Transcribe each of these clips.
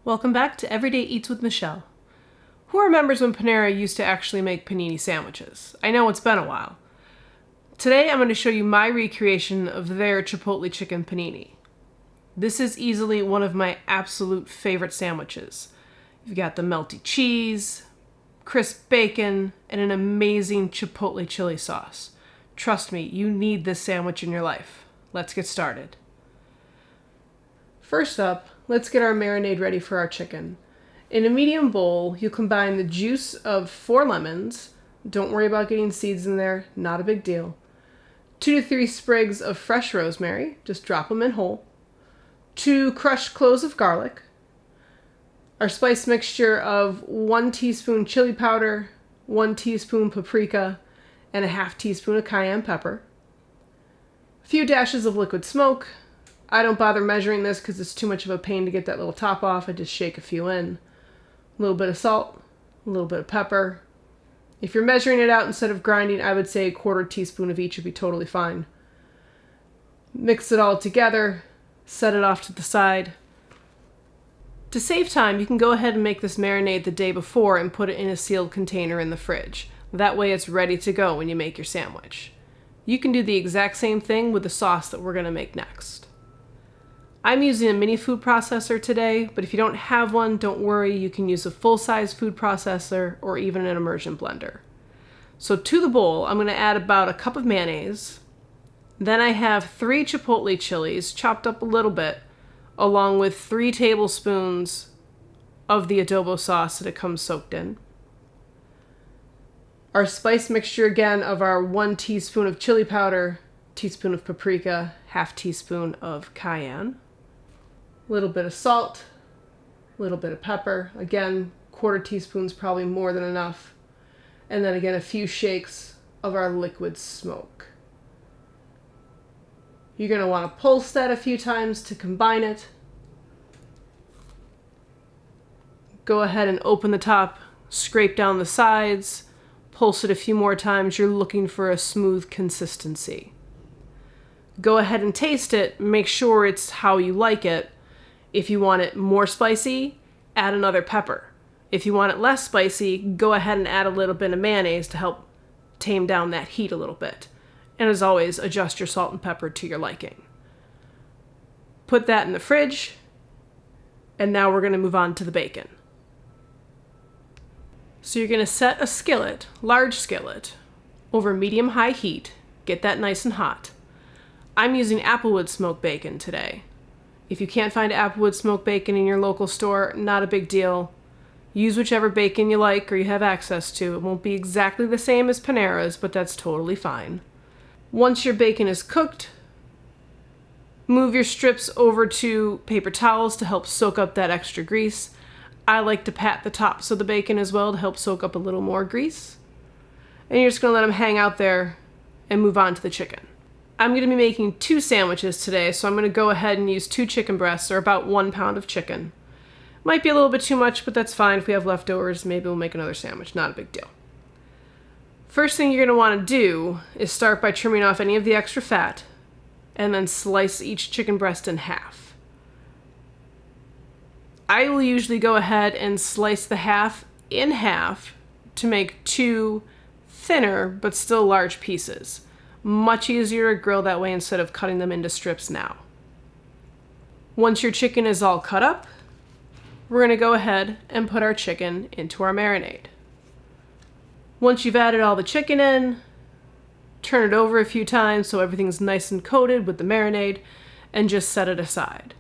Welcome back to Everyday Eats with Michele. Who remembers when Panera used to actually make panini sandwiches? I know it's been a while. Today I'm going to show you my recreation of their Chipotle Chicken Panini. This is easily one of my absolute favorite sandwiches. You've got the melty cheese, crisp bacon, and an amazing Chipotle chili sauce. Trust me, you need this sandwich in your life. Let's get started. First up, let's get our marinade ready for our chicken. In a medium bowl, you'll combine the juice of 4 lemons. Don't worry about getting seeds in there, not a big deal. 2 to 3 sprigs of fresh rosemary, just drop them in whole. 2 crushed cloves of garlic. Our spice mixture of 1 teaspoon chili powder, 1 teaspoon paprika, and a half teaspoon of cayenne pepper. A few dashes of liquid smoke. I don't bother measuring this because it's too much of a pain to get that little top off. I just shake a few in. A little bit of salt, a little bit of pepper. If you're measuring it out instead of grinding, I would say 1/4 teaspoon of each would be totally fine. Mix it all together, set it off to the side. To save time, you can go ahead and make this marinade the day before and put it in a sealed container in the fridge. That way it's ready to go when you make your sandwich. You can do the exact same thing with the sauce that we're going to make next. I'm using a mini food processor today, but if you don't have one, don't worry, you can use a full-size food processor or even an immersion blender. So to the bowl, I'm going to add about a cup of mayonnaise. Then I have 3 chipotle chilies chopped up a little bit, along with 3 tablespoons of the adobo sauce that it comes soaked in. Our spice mixture again of our 1 teaspoon of chili powder, teaspoon of paprika, half teaspoon of cayenne. A little bit of salt, a little bit of pepper. Again, 1/4 teaspoon's probably more than enough. And then again, a few shakes of our liquid smoke. You're going to want to pulse that a few times to combine it. Go ahead and open the top, scrape down the sides, pulse it a few more times. You're looking for a smooth consistency. Go ahead and taste it. Make sure it's how you like it. If you want it more spicy, add another pepper. If you want it less spicy, go ahead and add a little bit of mayonnaise to help tame down that heat a little bit. And as always, adjust your salt and pepper to your liking. Put that in the fridge, and now we're going to move on to the bacon. So you're going to set a skillet, large skillet, over medium-high heat. Get that nice and hot. I'm using applewood smoked bacon today. If you can't find applewood smoked bacon in your local store, not a big deal. Use whichever bacon you like or you have access to. It won't be exactly the same as Panera's, but that's totally fine. Once your bacon is cooked, move your strips over to paper towels to help soak up that extra grease. I like to pat the tops of the bacon as well to help soak up a little more grease. And you're just going to let them hang out there and move on to the chicken. I'm going to be making 2 sandwiches today, so I'm going to go ahead and use 2 chicken breasts, or about 1 pound of chicken. Might be a little bit too much, but that's fine. If we have leftovers, maybe we'll make another sandwich. Not a big deal. First thing you're going to want to do is start by trimming off any of the extra fat, and then slice each chicken breast in half. I will usually go ahead and slice the half in half to make 2 thinner but still large pieces. Much easier to grill that way instead of cutting them into strips now. Once your chicken is all cut up, we're going to go ahead and put our chicken into our marinade. Once you've added all the chicken in, turn it over a few times so everything's nice and coated with the marinade, and just set it aside.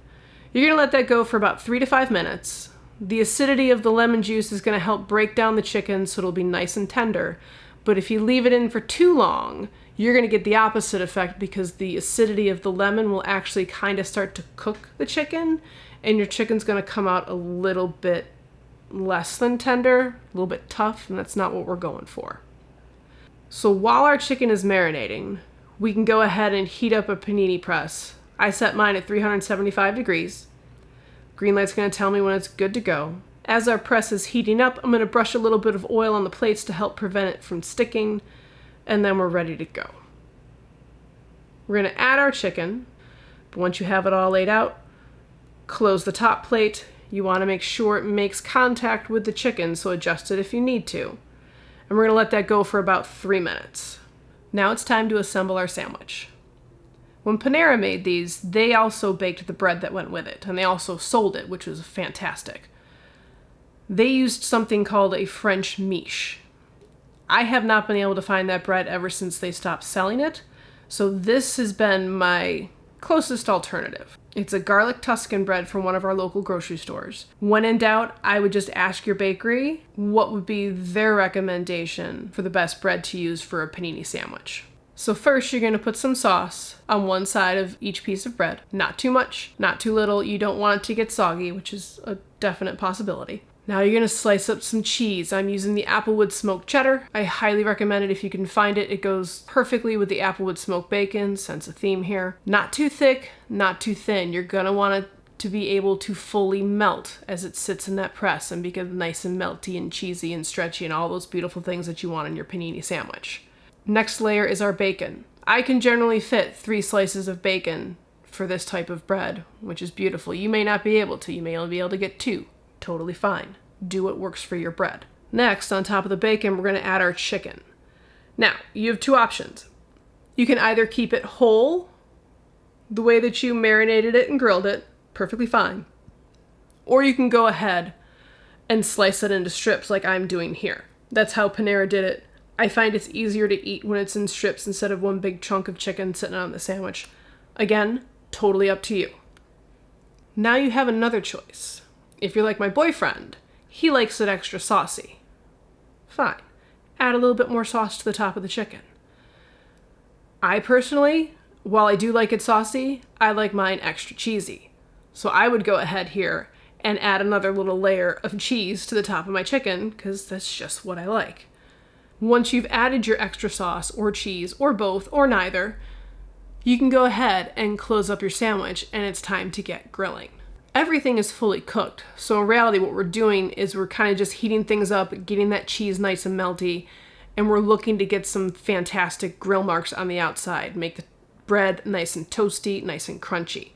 You're going to let that go for about 3 to 5 minutes. The acidity of the lemon juice is going to help break down the chicken so it'll be nice and tender. But if you leave it in for too long, you're going to get the opposite effect because the acidity of the lemon will actually kind of start to cook the chicken, and your chicken's going to come out a little bit less than tender, a little bit tough, and that's not what we're going for. So while our chicken is marinating, we can go ahead and heat up a panini press. I set mine at 375 degrees. Green light's going to tell me when it's good to go. As our press is heating up, I'm going to brush a little bit of oil on the plates to help prevent it from sticking, and then we're ready to go. We're going to add our chicken, but once you have it all laid out, close the top plate. You want to make sure it makes contact with the chicken, so adjust it if you need to. And we're going to let that go for about 3 minutes. Now it's time to assemble our sandwich. When Panera made these, they also baked the bread that went with it, and they also sold it, which was fantastic. They used something called a French miche. I have not been able to find that bread ever since they stopped selling it, so this has been my closest alternative. It's a garlic Tuscan bread from one of our local grocery stores. When in doubt, I would just ask your bakery what would be their recommendation for the best bread to use for a panini sandwich. So first, you're going to put some sauce on one side of each piece of bread. Not too much, not too little. You don't want it to get soggy, which is a definite possibility. Now you're going to slice up some cheese. I'm using the Applewood smoked cheddar. I highly recommend it if you can find it. It goes perfectly with the Applewood smoked bacon, sense a theme here. Not too thick, not too thin. You're going to want it to be able to fully melt as it sits in that press and become nice and melty and cheesy and stretchy and all those beautiful things that you want in your panini sandwich. Next layer is our bacon. I can generally fit 3 slices of bacon for this type of bread, which is beautiful. You may not be able to. You may only be able to get 2. Totally fine. Do what works for your bread. Next, on top of the bacon, we're going to add our chicken. Now, you have 2 options. You can either keep it whole, the way that you marinated it and grilled it, perfectly fine. Or you can go ahead and slice it into strips like I'm doing here. That's how Panera did it. I find it's easier to eat when it's in strips instead of one big chunk of chicken sitting on the sandwich. Again, totally up to you. Now you have another choice. If you're like my boyfriend, he likes it extra saucy. Fine. Add a little bit more sauce to the top of the chicken. I personally, while I do like it saucy, I like mine extra cheesy. So I would go ahead here and add another little layer of cheese to the top of my chicken because that's just what I like. Once you've added your extra sauce or cheese or both or neither, you can go ahead and close up your sandwich and it's time to get grilling. Everything is fully cooked, so in reality what we're doing is we're kind of just heating things up, getting that cheese nice and melty, and we're looking to get some fantastic grill marks on the outside, make the bread nice and toasty, nice and crunchy.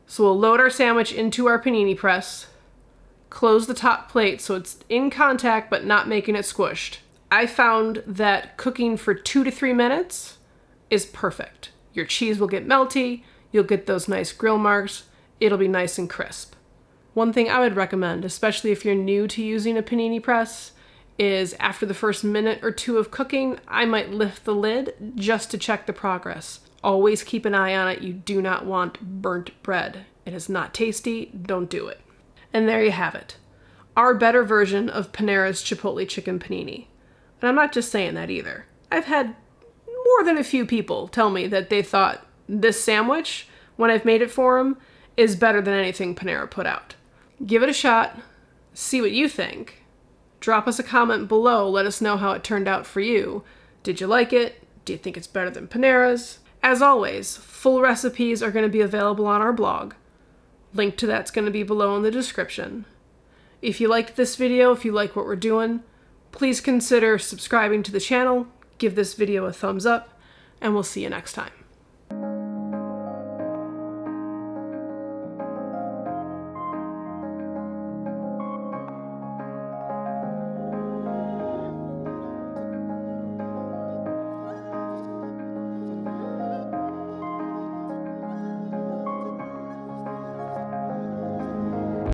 So we'll load our sandwich into our panini press, close the top plate so it's in contact but not making it squished. I found that cooking for 2 to 3 minutes is perfect. Your cheese will get melty, you'll get those nice grill marks, it'll be nice and crisp. One thing I would recommend, especially if you're new to using a panini press, is after the first minute or 2 of cooking, I might lift the lid just to check the progress. Always keep an eye on it. You do not want burnt bread. It is not tasty. Don't do it. And there you have it. Our better version of Panera's Chipotle Chicken Panini. And I'm not just saying that either. I've had more than a few people tell me that they thought this sandwich, when I've made it for them, is better than anything Panera put out. Give it a shot. See what you think. Drop us a comment below. Let us know how it turned out for you. Did you like it? Do you think it's better than Panera's? As always, full recipes are going to be available on our blog. Link to that's going to be below in the description. If you liked this video, if you like what we're doing, please consider subscribing to the channel, give this video a thumbs up, and we'll see you next time.